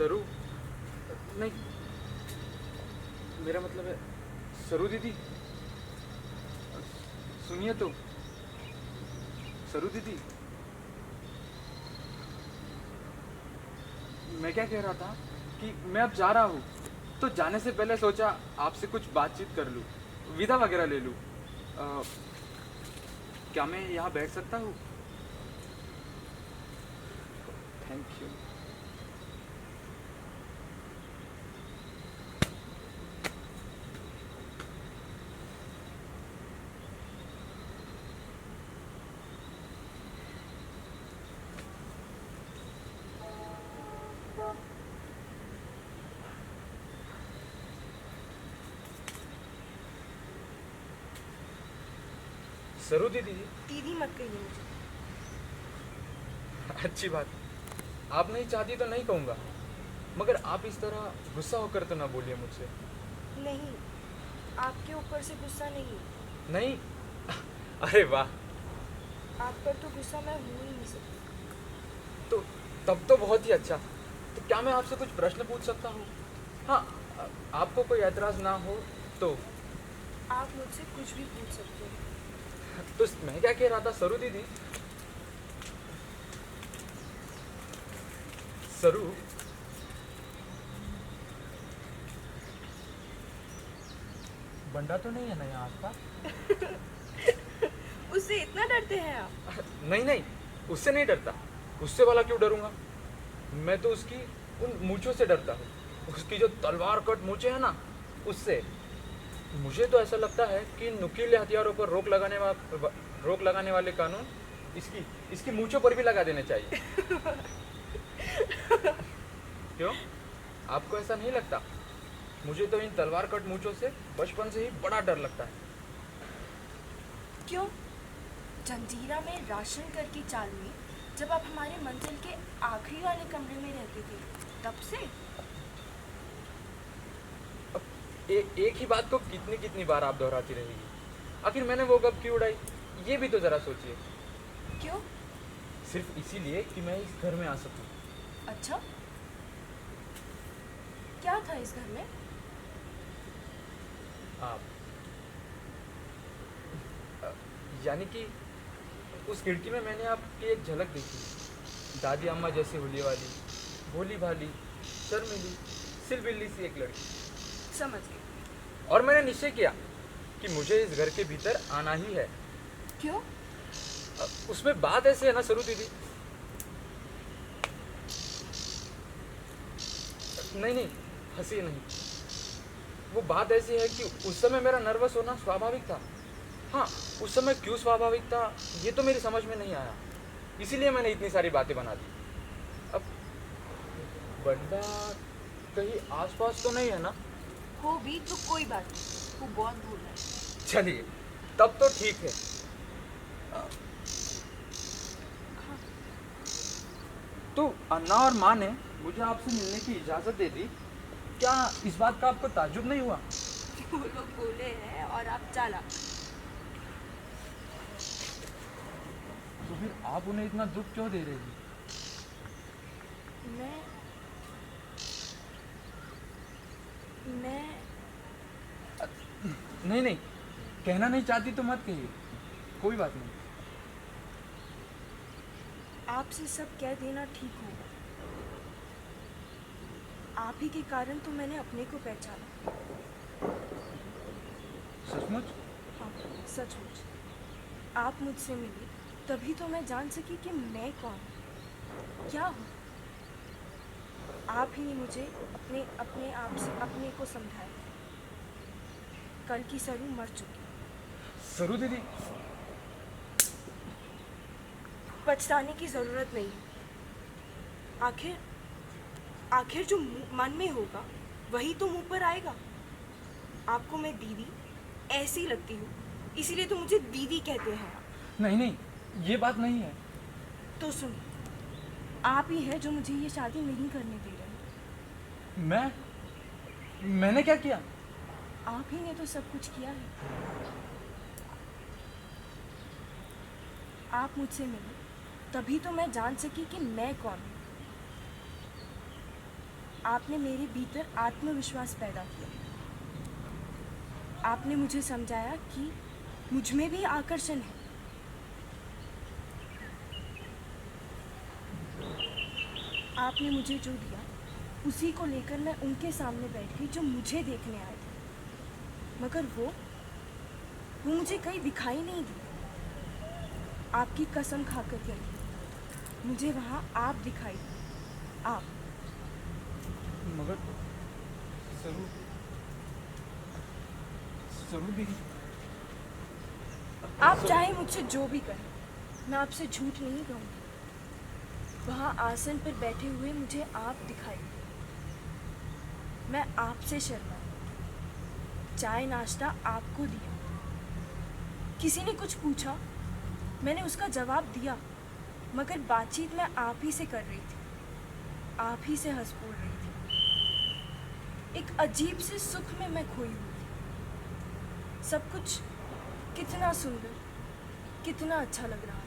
सरू नहीं, मेरा मतलब है सरू दीदी, सुनिए तो। सरू दीदी, मैं क्या कह रहा था कि मैं अब जा रहा हूँ, तो जाने से पहले सोचा आपसे कुछ बातचीत कर लूँ, विदा वगैरह ले लूँ। क्या मैं यहाँ बैठ सकता हूँ? Thank you. सरू दीदी। दीदी मत कहिए मुझे। अच्छी बात, आप नहीं चाहती तो नहीं कहूँगा, मगर आप इस तरह गुस्सा होकर तो ना बोलिए मुझसे। नहीं, आपके ऊपर से गुस्सा नहीं। नहीं? अरे वाह, आप पर तो गुस्सा मैं हो ही नहीं सकती। तो तब तो बहुत ही अच्छा। तो क्या मैं आपसे कुछ प्रश्न पूछ सकता हूँ? हाँ, आपको कोई ऐतराज़ ना हो तो। आप मुझसे कुछ भी पूछ सकते हैं। तो मैं क्या कह रहा था सरू दीदी, सरू, बंडा तो नहीं है ना यहाँ आसपास? उससे इतना डरते हैं आप? नहीं नहीं, उससे नहीं डरता। उससे वाला क्यों डरूंगा? मैं तो उसकी उन मूंछों से डरता हूँ, उसकी जो तलवार कट मूंछें हैं ना, उससे। मुझे तो ऐसा लगता है कि नुकीले हथियारों पर रोक लगाने वाले कानून इसकी इसकी मूंछों पर भी लगा देने चाहिए। क्यों, आपको ऐसा नहीं लगता? मुझे तो इन तलवार कट मूंछों से बचपन से ही बड़ा डर लगता है। क्यों? जंजीरा में राशन कर की चाल में जब आप हमारे मंजिल के आखिरी वाले कमरे में रहते थे, तब से? अब एक ही बात को कितनी कितनी बार आप दोहराती रहेगी? आखिर मैंने वो गप क्यों उड़ाई, ये भी तो ज़रा सोचिए। क्यों? सिर्फ इसीलिए कि मैं इस घर में आ सकूं। अच्छा, क्या था इस घर में? आप, यानी कि उस खिड़की में मैंने आपकी एक झलक देखी। दादी अम्मा जैसी हुलिये वाली, भोली भाली, शर्मीली, सिलबिल्ली सी एक लड़की। समझ गई। और मैंने निश्चय किया कि मुझे इस घर के भीतर आना ही है। क्यों? उसमें बात ऐसे है ना सरू दीदी। नहीं नहीं, हंसी नहीं। वो बात ऐसी है कि उस समय मेरा नर्वस होना स्वाभाविक था। हाँ, उस समय क्यों स्वाभाविक था ये तो मेरी समझ में नहीं आया, इसीलिए मैंने इतनी सारी बातें बना दी। अब बंदा कहीं आसपास तो नहीं है ना? हो भी तो कोई बात नहीं, वो बहुत दूर है। चलिए, तब तो ठीक है। हाँ। तो अन्ना और माँ ने मुझे आपसे मिलने की इजाज़त दे दी, क्या इस बात का आपको ताज्जुब नहीं हुआ? वो लोग बोले हैं और आप चालाक। तो फिर आप उन्हें इतना दुख क्यों दे रही? मैं नहीं नहीं, कहना नहीं चाहती तो मत कहिए, कोई बात नहीं। आपसे सब कह देना ठीक होगा। आप ही के कारण तो मैंने अपने को पहचाना। सचमुच? हाँ, सचमुच। आप मुझसे मिली तभी तो मैं जान सकी कि मैं कौन हूँ, क्या हूँ। आप ही ने मुझे अपने अपने आप से अपने को समझाया। कल की सरू मर चुकी। सरू दीदी, पछताने की ज़रूरत नहीं है। आखिर जो मन में होगा वही तो मुंह पर आएगा। आपको मैं दीदी ऐसी लगती हूँ, इसीलिए तो मुझे दीदी कहते हैं आप। नहीं नहीं, ये बात नहीं है। तो सुनिए, आप ही हैं जो मुझे ये शादी नहीं करने दे रहे हैं। मैंने क्या किया? आप ही ने तो सब कुछ किया है। आप मुझसे मिले तभी तो मैं जान सकी कि मैं कौन हूँ। आपने मेरे भीतर आत्मविश्वास पैदा किया। आपने मुझे समझाया कि मुझ में भी आकर्षण है। आपने मुझे जो दिया उसी को लेकर मैं उनके सामने बैठ गई जो मुझे देखने आए थे, मगर वो मुझे कहीं दिखाई नहीं दी। आपकी कसम खाकर कही, मुझे वहाँ आप दिखाई दी, आप। मगर जरूर जरूर भी आप चाहे मुझसे जो भी करें, मैं आपसे झूठ नहीं कहूँगी। वहाँ आसन पर बैठे हुए मुझे आप दिखाई दिए। मैं आपसे शर्माई। चाय नाश्ता आपको दिया। किसी ने कुछ पूछा, मैंने उसका जवाब दिया, मगर बातचीत मैं आप ही से कर रही थी, आप ही से हंस बोल रही थी। एक अजीब से सुख में मैं खोई हुई थी। सब कुछ कितना सुंदर, कितना अच्छा लग रहा है।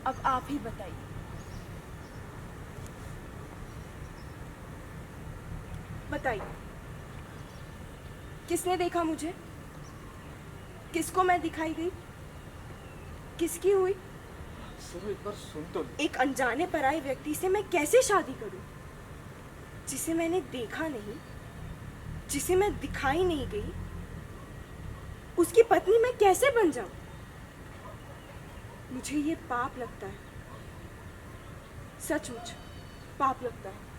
अब आप ही बताइए। बताइए, किसने देखा मुझे? किसको मैं दिखाई गई? किसकी हुई? सर एक बार सुन तो ले। एक अनजाने पराये व्यक्ति से मैं कैसे शादी करूं, जिसे मैंने देखा नहीं, जिसे मैं दिखाई नहीं गई? उसकी पत्नी मैं कैसे बन जाऊं? मुझे ये पाप लगता है, सचमुच पाप लगता है।